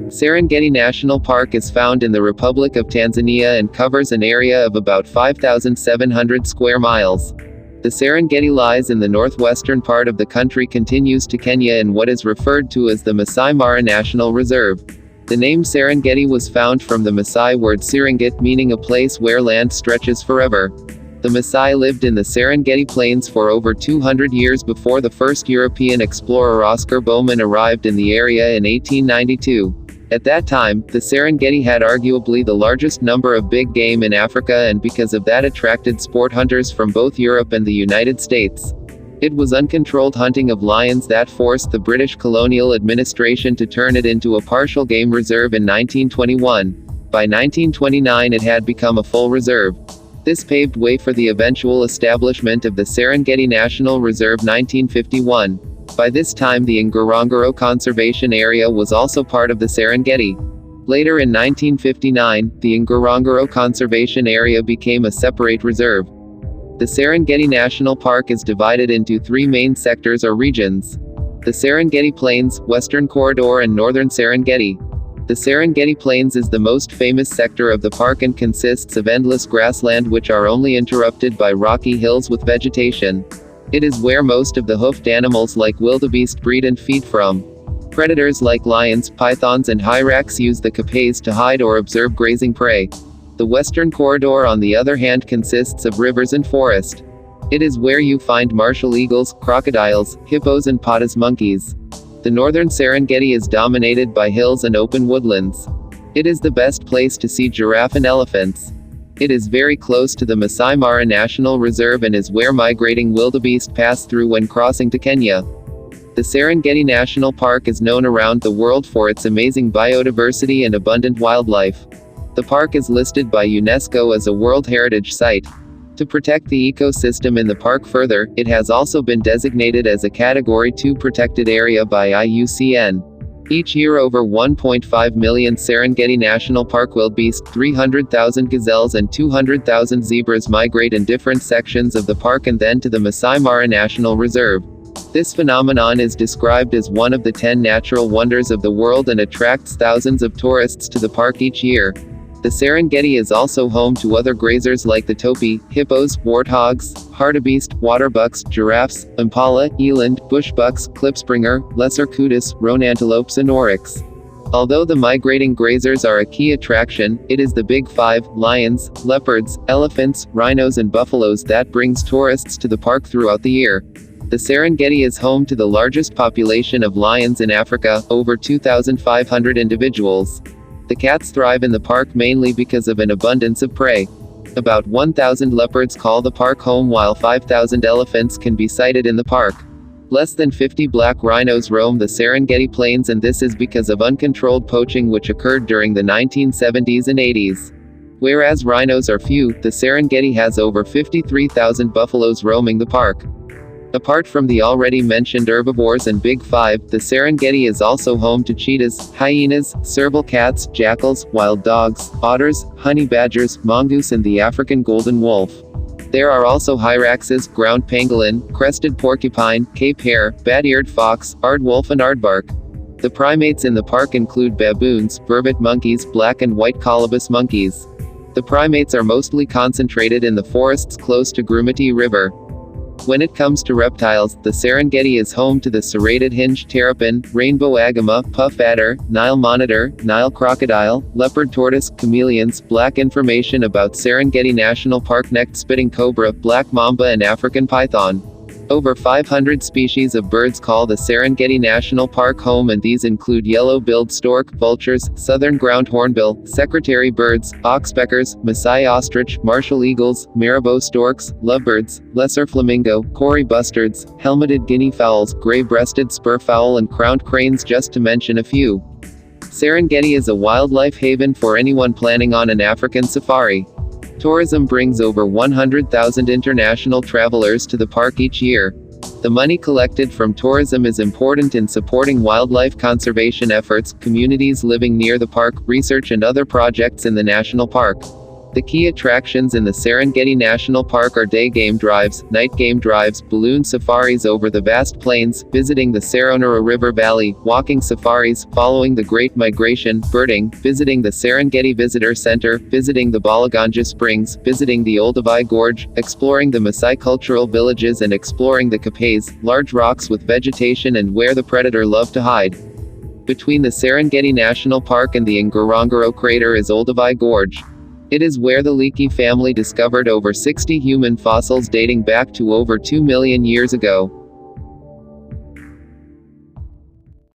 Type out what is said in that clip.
Serengeti National Park is found in the Republic of Tanzania and covers an area of about 5,700 square miles. The Serengeti lies in the northwestern part of the country, continues to Kenya in what is referred to as the Masai Mara National Reserve. The name Serengeti was found from the Masai word Serengit, meaning a place where land stretches forever. The Maasai lived in the Serengeti Plains for over 200 years before the first European explorer Oscar Bowman arrived in the area in 1892. At that time, the Serengeti had arguably the largest number of big game in Africa, and because of that attracted sport hunters from both Europe and the United States. It was uncontrolled hunting of lions that forced the British colonial administration to turn it into a partial game reserve in 1921. By 1929 it had become a full reserve. This paved way for the eventual establishment of the Serengeti National Reserve 1951. By this time the Ngorongoro Conservation Area was also part of the Serengeti. Later in 1959, the Ngorongoro Conservation Area became a separate reserve. The Serengeti National Park is divided into three main sectors or regions. The Serengeti Plains, Western Corridor and Northern Serengeti. The Serengeti Plains is the most famous sector of the park and consists of endless grassland which are only interrupted by rocky hills with vegetation. It is where most of the hoofed animals like wildebeest breed and feed from. Predators like lions, pythons and hyrax use the capes to hide or observe grazing prey. The Western Corridor on the other hand consists of rivers and forest. It is where you find martial eagles, crocodiles, hippos and potas monkeys. The northern Serengeti is dominated by hills and open woodlands. It is the best place to see giraffe and elephants. It is very close to the Masai Mara National Reserve and is where migrating wildebeest pass through when crossing to Kenya. The Serengeti National Park is known around the world for its amazing biodiversity and abundant wildlife. The park is listed by UNESCO as a World Heritage Site. To protect the ecosystem in the park further, it has also been designated as a Category 2 protected area by IUCN. Each year over 1.5 million Serengeti National Park wildebeest, 300,000 gazelles and 200,000 zebras migrate in different sections of the park and then to the Masai Mara National Reserve. This phenomenon is described as one of the 10 natural wonders of the world and attracts thousands of tourists to the park each year. The Serengeti is also home to other grazers like the topi, hippos, warthogs, hartebeest, waterbucks, giraffes, impala, eland, bushbucks, klipspringer, lesser kudu, roan antelopes and oryx. Although the migrating grazers are a key attraction, it is the big five, lions, leopards, elephants, rhinos and buffaloes that brings tourists to the park throughout the year. The Serengeti is home to the largest population of lions in Africa, over 2,500 individuals. The cats thrive in the park mainly because of an abundance of prey. About 1,000 leopards call the park home while 5,000 elephants can be sighted in the park. Less than 50 black rhinos roam the Serengeti Plains, and this is because of uncontrolled poaching which occurred during the 1970s and 80s. Whereas rhinos are few, the Serengeti has over 53,000 buffaloes roaming the park. Apart from the already mentioned herbivores and Big Five, the Serengeti is also home to cheetahs, hyenas, serval cats, jackals, wild dogs, otters, honey badgers, mongoose and the African golden wolf. There are also hyraxes, ground pangolin, crested porcupine, Cape hare, bat-eared fox, aardwolf and aardvark. The primates in the park include baboons, vervet monkeys, black and white colobus monkeys. The primates are mostly concentrated in the forests close to Grumeti River. When it comes to reptiles, the Serengeti is home to the serrated hinged terrapin, rainbow agama, puff adder, Nile monitor, Nile crocodile, leopard tortoise, chameleons. Black information about Serengeti National Park: necked spitting cobra, black mamba and African python. Over 500 species of birds call the Serengeti National Park home, and these include yellow-billed stork, vultures, southern ground hornbill, secretary birds, oxpeckers, Maasai ostrich, martial eagles, marabou storks, lovebirds, lesser flamingo, Kori bustards, helmeted guinea fowls, gray-breasted spurfowl and crowned cranes, just to mention a few. Serengeti is a wildlife haven for anyone planning on an African safari. Tourism brings over 100,000 international travelers to the park each year. The money collected from tourism is important in supporting wildlife conservation efforts, communities living near the park, research and other projects in the national park. The key attractions in the Serengeti National Park are day game drives, night game drives, balloon safaris over the vast plains, visiting the Saronara River Valley, walking safaris, following the Great Migration, birding, visiting the Serengeti Visitor Center, visiting the Balaganja Springs, visiting the Olduvai Gorge, exploring the Maasai cultural villages and exploring the Kapes, large rocks with vegetation and where the predator love to hide. Between the Serengeti National Park and the Ngorongoro crater is Olduvai Gorge. It is where the Leakey family discovered over 60 human fossils dating back to over 2 million years ago.